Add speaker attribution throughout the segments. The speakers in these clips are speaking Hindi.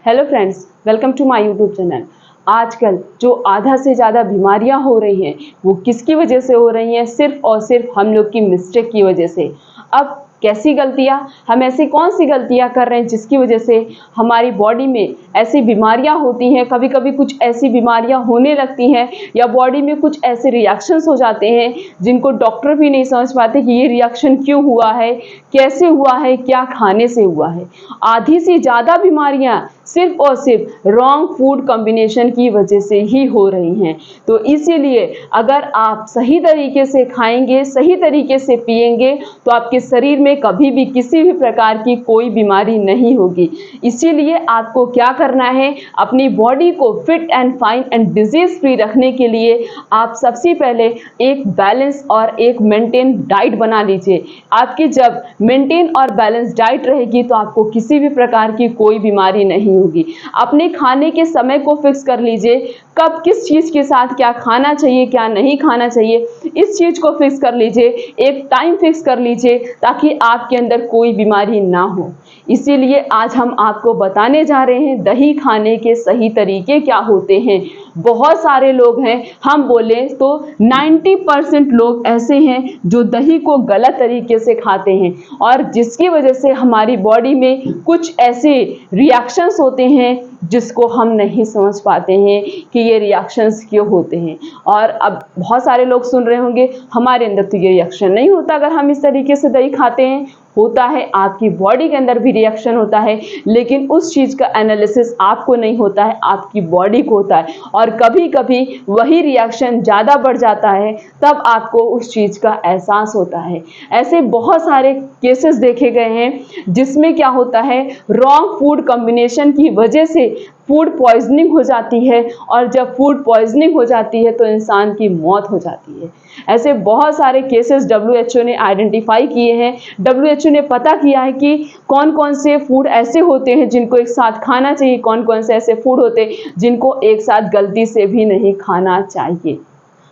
Speaker 1: Hello friends, welcome to my YouTube channel. आजकल जो आधा से ज़्यादा बीमारियां हो रही हैं वो किसकी वजह से हो रही हैं? सिर्फ और सिर्फ हम लोग की मिस्टेक की वजह से। अब कैसी गलतियां, हम ऐसी कौन सी गलतियां कर रहे हैं जिसकी वजह से हमारी बॉडी में ऐसी बीमारियां होती हैं? कभी कभी कुछ ऐसी बीमारियां होने लगती हैं या बॉडी में कुछ ऐसे रिएक्शंस हो जाते हैं जिनको डॉक्टर भी नहीं समझ पाते कि ये रिएक्शन क्यों हुआ है, कैसे हुआ है, क्या खाने से हुआ है। आधी से ज़्यादा बीमारियां सिर्फ और सिर्फ रॉन्ग फूड कॉम्बिनेशन की वजह से ही हो रही हैं। तो इसीलिए अगर आप सही तरीके से खाएंगे, सही तरीके से पिएंगे तो आपके शरीर में कभी भी किसी भी प्रकार की कोई बीमारी नहीं होगी। इसीलिए आपको क्या करना है, अपनी बॉडी को fit and fine and disease free रखने के लिए आप सबसे पहले एक बैलेंस और एक मेंटेन डाइट बना लीजिए। आपकी जब मेंटेन और बैलेंस डाइट रहेगी तो आपको किसी भी प्रकार की कोई बीमारी नहीं होगी। अपने खाने के समय को फिक्स कर लीजिए, कब किस चीज के साथ क्या खाना चाहिए, क्या नहीं खाना चाहिए, इस चीज को फिक्स कर लीजिए। एक टाइम फिक्स कर लीजिए ताकि आपके अंदर कोई बीमारी ना हो। इसीलिए आज हम आपको बताने जा रहे हैं दही खाने के सही तरीके क्या होते हैं। बहुत सारे लोग हैं, हम बोले तो 90% लोग ऐसे हैं जो दही को गलत तरीके से खाते हैं और जिसकी वजह से हमारी बॉडी में कुछ ऐसे रिएक्शंस होते हैं जिसको हम नहीं समझ पाते हैं कि ये रिएक्शंस क्यों होते हैं। और अब बहुत सारे लोग सुन रहे होंगे हमारे अंदर तो ये रिएक्शन नहीं होता अगर हम इस तरीके से दही खाते हैं। होता है, आपकी बॉडी के अंदर भी रिएक्शन होता है, लेकिन उस चीज़ का एनालिसिस आपको नहीं होता है, आपकी बॉडी को होता है। और कभी कभी वही रिएक्शन ज़्यादा बढ़ जाता है तब आपको उस चीज़ का एहसास होता है। ऐसे बहुत सारे केसेस देखे गए हैं जिसमें क्या होता है, रॉन्ग फूड कॉम्बिनेशन की वजह से फूड पॉइजनिंग हो जाती है और जब फूड पॉइजनिंग हो जाती है तो इंसान की मौत हो जाती है। ऐसे बहुत सारे केसेस WHO ने आइडेंटिफाई किए हैं। WHO ने पता किया है कि कौन कौन से फूड ऐसे होते हैं जिनको एक साथ खाना चाहिए, कौन कौन से ऐसे फूड होते हैं जिनको एक साथ गलती से भी नहीं खाना चाहिए।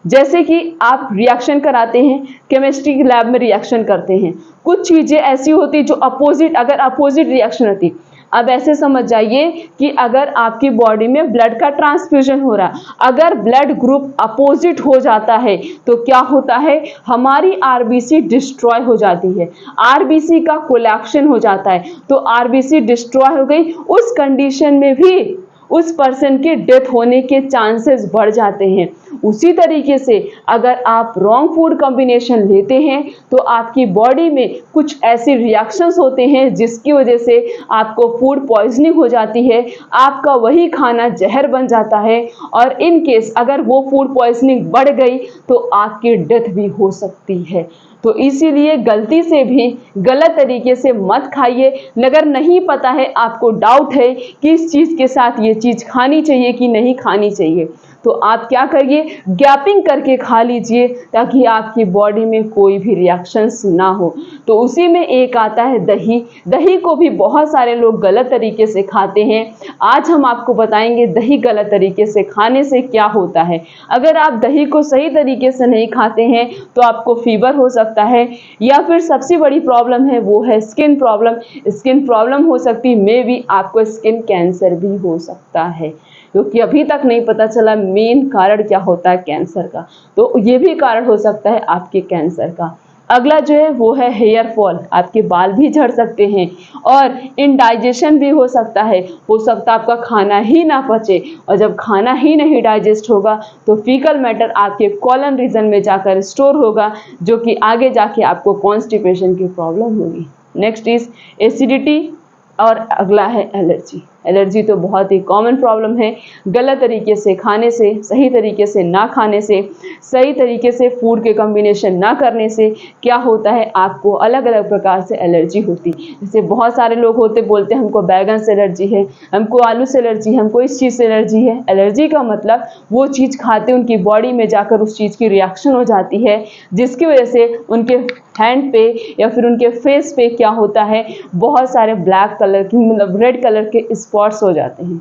Speaker 1: जैसे कि आप रिएक्शन कराते हैं, केमिस्ट्री की लैब में रिएक्शन करते हैं, कुछ चीज़ें ऐसी होती जो अगर अपोजिट रिएक्शन होती। अब ऐसे समझ जाइए कि अगर आपकी बॉडी में ब्लड का ट्रांसफ्यूजन हो रहा, अगर ब्लड ग्रुप अपोजिट हो जाता है तो क्या होता है, हमारी आरबीसी डिस्ट्रॉय हो जाती है, आरबीसी का कोलैप्शन हो जाता है। तो आरबीसी डिस्ट्रॉय हो गई, उस कंडीशन में भी उस पर्सन के डेथ होने के चांसेस बढ़ जाते हैं। उसी तरीके से अगर आप रॉन्ग फूड कॉम्बिनेशन लेते हैं तो आपकी बॉडी में कुछ ऐसे रिएक्शंस होते हैं जिसकी वजह से आपको फूड पॉइजनिंग हो जाती है, आपका वही खाना जहर बन जाता है और इन केस अगर वो फूड पॉइजनिंग बढ़ गई तो आपकी डेथ भी हो सकती है। तो इसीलिए गलती से भी गलत तरीके से मत खाइए। अगर नहीं पता है, आपको डाउट है कि इस चीज़ के साथ ये चीज़ खानी चाहिए कि नहीं खानी चाहिए, तो आप क्या करिए, गैपिंग करके खा लीजिए ताकि आपकी बॉडी में कोई भी रिएक्शंस ना हो। तो उसी में एक आता है दही। दही को भी बहुत सारे लोग गलत तरीके से खाते हैं। आज हम आपको बताएंगे दही गलत तरीके से खाने से क्या होता है। अगर आप दही को सही तरीके से नहीं खाते हैं तो आपको फीवर हो सकता है, या फिर सबसे बड़ी प्रॉब्लम है वो है स्किन प्रॉब्लम। स्किन प्रॉब्लम हो सकती, मे बी आपको स्किन कैंसर भी हो सकता है, क्योंकि अभी तक नहीं पता चला मेन कारण क्या होता है कैंसर का। तो ये भी कारण हो सकता है आपके कैंसर का। अगला जो है वो है हेयर फॉल, आपके बाल भी झड़ सकते हैं और इनडाइजेशन भी हो सकता है आपका खाना ही ना पचे, और जब खाना ही नहीं डाइजेस्ट होगा तो फीकल मैटर आपके कॉलन रीजन में जाकर स्टोर होगा, जो कि आगे जाके आपको कॉन्स्टिपेशन की प्रॉब्लम होगी। नेक्स्ट इज एसिडिटी और अगला है एलर्जी। एलर्जी तो बहुत ही कॉमन प्रॉब्लम है। गलत तरीके से खाने से, सही तरीके से ना खाने से, सही तरीके से फूड के कॉम्बिनेशन ना करने से क्या होता है, आपको अलग अलग प्रकार से एलर्जी होती। जैसे बहुत सारे लोग बोलते हैं हमको बैगन से एलर्जी है, हमको आलू से एलर्जी है, हमको इस चीज़ से एलर्जी है। एलर्जी का मतलब वो चीज़ खाते उनकी बॉडी में जाकर उस चीज़ की रिएक्शन हो जाती है, जिसकी वजह से उनके हैंड पे या फिर उनके फेस पे क्या होता है, बहुत सारे ब्लैक कलर की, मतलब रेड कलर के स्पॉट्स हो जाते हैं।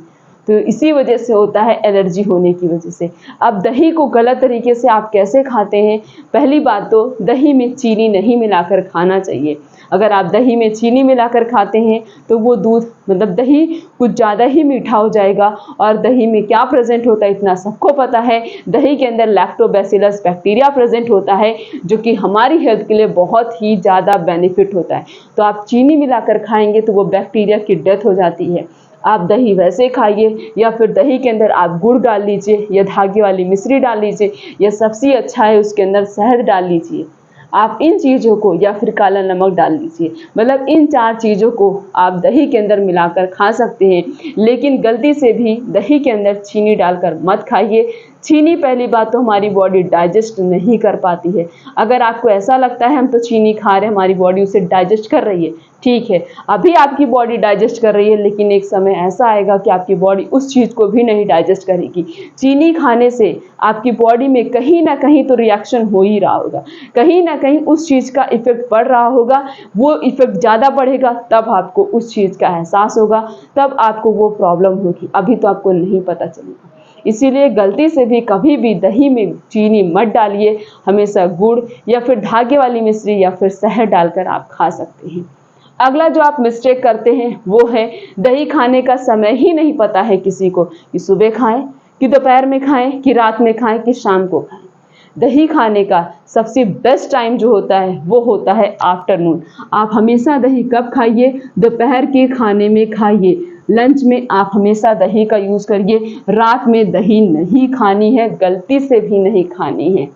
Speaker 1: तो इसी वजह से होता है एलर्जी होने की वजह से। अब दही को गलत तरीके से आप कैसे खाते हैं? पहली बात तो दही में चीनी नहीं मिलाकर खाना चाहिए। अगर आप दही में चीनी मिलाकर खाते हैं तो वो दूध मतलब दही कुछ ज़्यादा ही मीठा हो जाएगा। और दही में क्या प्रेजेंट होता है इतना सबको पता है, दही के अंदर लैक्टोबैसिलस बैक्टीरिया प्रेजेंट होता है जो कि हमारी हेल्थ के लिए बहुत ही ज़्यादा बेनिफिट होता है। तो आप चीनी मिलाकर खाएंगे तो वो बैक्टीरिया की डेथ हो जाती है। आप दही वैसे खाइए या फिर दही के अंदर आप गुड़ डाल लीजिए या धागे वाली मिश्री डाल लीजिए या सबसे अच्छा है उसके अंदर शहद डाल लीजिए। आप इन चीज़ों को या फिर काला नमक डाल लीजिए, मतलब इन 4 चीज़ों को आप दही के अंदर मिलाकर खा सकते हैं। लेकिन गलती से भी दही के अंदर चीनी डालकर मत खाइए। चीनी पहली बात तो हमारी बॉडी डाइजेस्ट नहीं कर पाती है। अगर आपको ऐसा लगता है हम तो चीनी खा रहे हैं हमारी बॉडी उसे डाइजेस्ट कर रही है, ठीक है, अभी आपकी बॉडी डाइजेस्ट कर रही है, लेकिन एक समय ऐसा आएगा कि आपकी बॉडी उस चीज़ को भी नहीं डाइजेस्ट करेगी। चीनी खाने से आपकी बॉडी में कहीं ना कहीं तो रिएक्शन हो ही रहा होगा, कहीं ना कहीं उस चीज़ का इफेक्ट पड़ रहा होगा। वो इफेक्ट ज़्यादा बढ़ेगा तब आपको उस चीज़ का एहसास होगा, तब आपको वो प्रॉब्लम होगी, अभी तो आपको नहीं पता चलेगा। इसीलिए गलती से भी कभी भी दही में चीनी मत डालिए, हमेशा गुड़ या फिर धागे वाली मिश्री या फिर शहद डालकर आप खा सकते हैं। अगला जो आप मिस्टेक करते हैं वो है दही खाने का समय ही नहीं पता है किसी को कि सुबह खाएं कि दोपहर में खाएं कि रात में खाएं कि शाम को खाएं। दही खाने का सबसे बेस्ट टाइम जो होता है वो होता है आफ्टरनून। आप हमेशा दही कब खाइए? दोपहर के खाने में खाइए। लंच में आप हमेशा दही का यूज़ करिए। रात में दही नहीं खानी है, गलती से भी नहीं खानी है,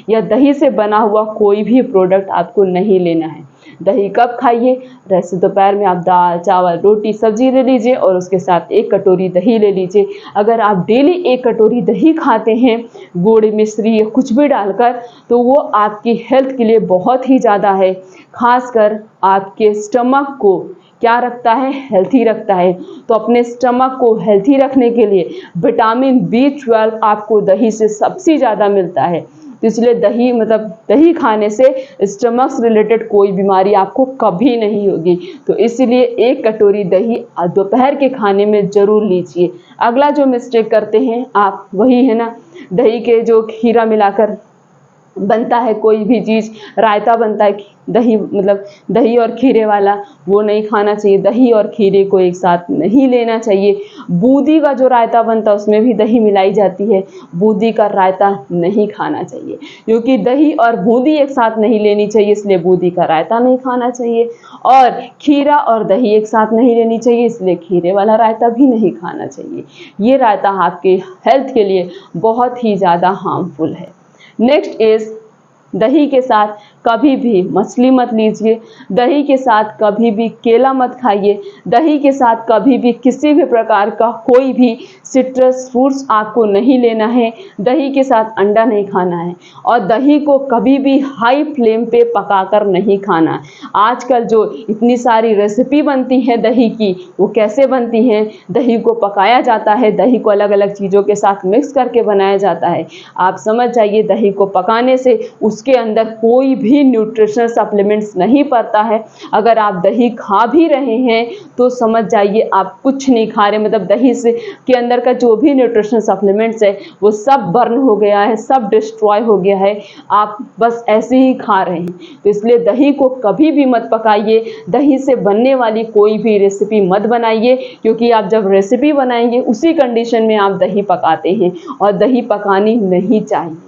Speaker 1: या दही से बना हुआ कोई भी प्रोडक्ट आपको नहीं लेना है। दही कब खाइए? जैसे दोपहर में आप दाल चावल रोटी सब्जी ले लीजिए और उसके साथ 1 कटोरी दही ले लीजिए। अगर आप डेली 1 कटोरी दही खाते हैं गुड़ मिश्री या कुछ भी डालकर, तो वो आपकी हेल्थ के लिए बहुत ही ज़्यादा है। खासकर आपके स्टमक को क्या रखता है? हेल्थी रखता है। तो अपने स्टमक को हेल्थी रखने के लिए विटामिन B12 आपको दही से सबसे ज़्यादा मिलता है। तो इसलिए दही मतलब दही खाने से स्टमक से रिलेटेड कोई बीमारी आपको कभी नहीं होगी। तो इसलिए 1 कटोरी दही दोपहर के खाने में ज़रूर लीजिए। अगला जो मिस्टेक करते हैं आप वही है ना, दही के जो खीरा मिलाकर बनता है कोई भी चीज़, रायता बनता है दही मतलब दही और खीरे वाला, वो नहीं खाना चाहिए। दही और खीरे को एक साथ नहीं लेना चाहिए। बूंदी का जो रायता बनता है उसमें भी दही मिलाई जाती है, बूंदी का रायता नहीं खाना चाहिए क्योंकि दही और बूंदी एक साथ नहीं लेनी चाहिए, इसलिए बूंदी का रायता नहीं खाना चाहिए। और खीरा और दही एक साथ नहीं लेनी चाहिए, इसलिए खीरे वाला रायता भी नहीं खाना चाहिए। ये रायता आपके हेल्थ के लिए बहुत ही ज़्यादा हार्मफुल है। नेक्स्ट इज दही के साथ कभी भी मछली मत लीजिए, दही के साथ कभी भी केला मत खाइए, दही के साथ कभी भी किसी भी प्रकार का कोई भी सिट्रस फ्रूट्स आपको नहीं लेना है, दही के साथ अंडा नहीं खाना है और दही को कभी भी हाई फ्लेम पे पकाकर नहीं खाना है। आजकल जो इतनी सारी रेसिपी बनती है दही की, वो कैसे बनती हैं? दही को पकाया जाता है, दही को अलग अलग चीज़ों के साथ मिक्स करके बनाया जाता है। आप समझ जाइए दही को पकाने से उसके अंदर कोई भी न्यूट्रिशनल सप्लीमेंट्स नहीं पड़ता है। अगर आप दही खा भी रहे हैं तो समझ जाइए आप कुछ नहीं खा रहे, मतलब दही से के अंदर का जो भी न्यूट्रिशनल सप्लीमेंट्स है वो सब बर्न हो गया है, सब डिस्ट्रॉय हो गया है, आप बस ऐसे ही खा रहे हैं। तो इसलिए दही को कभी भी मत पकाइए, दही से बनने वाली कोई भी रेसिपी मत बनाइए, क्योंकि आप जब रेसिपी बनाएंगे उसी कंडीशन में आप दही पकाते हैं और दही पकानी नहीं चाहिए।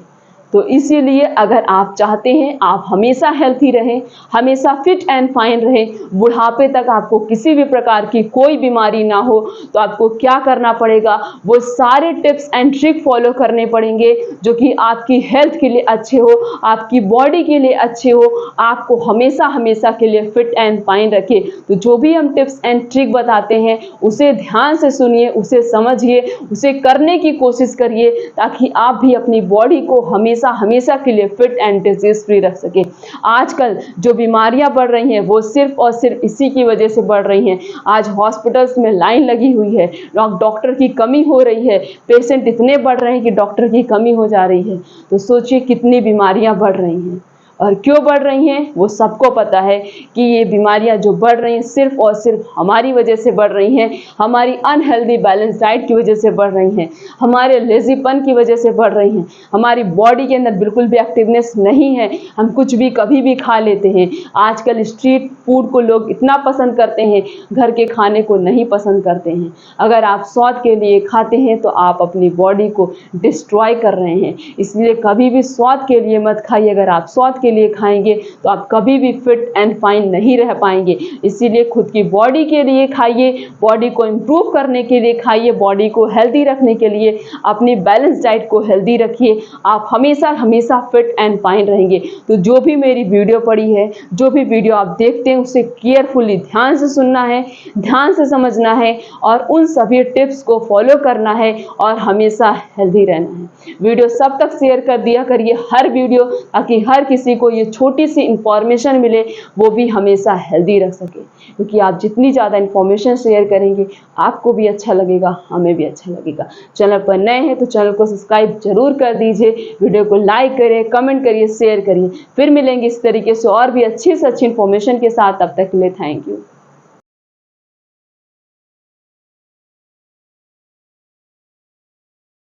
Speaker 1: तो इसीलिए अगर आप चाहते हैं आप हमेशा हेल्थी रहें, हमेशा फिट एंड फाइन रहें, बुढ़ापे तक आपको किसी भी प्रकार की कोई बीमारी ना हो, तो आपको क्या करना पड़ेगा? वो सारे टिप्स एंड ट्रिक फॉलो करने पड़ेंगे जो कि आपकी हेल्थ के लिए अच्छे हो, आपकी बॉडी के लिए अच्छे हो, आपको हमेशा हमेशा के लिए फिट एंड फाइन रखे। तो जो भी हम टिप्स एंड ट्रिक बताते हैं उसे ध्यान से सुनिए, उसे समझिए, उसे करने की कोशिश करिए, ताकि आप भी अपनी बॉडी को हमेशा के लिए फिट एंड डिजीज फ्री रख सके। आजकल जो बीमारियां बढ़ रही हैं वो सिर्फ और सिर्फ इसी की वजह से बढ़ रही हैं। आज हॉस्पिटल्स में लाइन लगी हुई है, डॉक्टर की कमी हो रही है, पेशेंट इतने बढ़ रहे हैं कि डॉक्टर की कमी हो जा रही है। तो सोचिए कितनी बीमारियां बढ़ रही हैं। और क्यों बढ़ रही हैं वो सबको पता है कि ये बीमारियां जो बढ़ रही हैं सिर्फ और सिर्फ हमारी वजह से बढ़ रही हैं, हमारी अनहेल्दी बैलेंस डाइट की वजह से बढ़ रही हैं, हमारे लेजीपन की वजह से बढ़ रही हैं, हमारी बॉडी के अंदर बिल्कुल भी एक्टिवनेस नहीं है, हम कुछ भी कभी भी खा लेते हैं। आजकल स्ट्रीट फूड को लोग इतना पसंद करते हैं, घर के खाने को नहीं पसंद करते हैं। अगर आप स्वाद के लिए खाते हैं तो आप अपनी बॉडी को डिस्ट्रॉय कर रहे हैं, इसलिए कभी भी स्वाद के लिए मत खाइए। अगर आप स्वाद के लिए खाएंगे तो आप कभी भी फिट एंड फाइन नहीं रह पाएंगे। इसीलिए खुद की बॉडी के लिए खाइए, बॉडी को इम्प्रूव करने के लिए खाइए, बॉडी को हेल्दी रखने के लिए अपनी बैलेंस डाइट को हेल्दी रखिए। आप हमेशा हमेशा फिट एंड फाइन रहेंगे। तो जो भी मेरी वीडियो पड़ी है, जो भी वीडियो आप देखते हैं, उसे केयरफुली ध्यान से सुनना है, ध्यान से समझना है और उन सभी टिप्स को फॉलो करना है और हमेशा हेल्दी रहना है। वीडियो सब तक शेयर कर दिया करिए, हर वीडियो, ताकि हर किसी को ये छोटी सी इंफॉर्मेशन मिले, वो भी हमेशा हेल्दी रख सके। क्योंकि आप जितनी ज़्यादा इंफॉर्मेशन शेयर करेंगे आपको भी अच्छा लगेगा, हमें भी अच्छा लगेगा। चैनल पर नए हैं तो चैनल को सब्सक्राइब जरूर कर दीजिए, वीडियो को लाइक करिए, कमेंट करिए, शेयर करिए। फिर मिलेंगे इस तरीके से और भी अच्छी से अच्छी इंफॉर्मेशन के साथ। तब तक के लिए थैंक यू।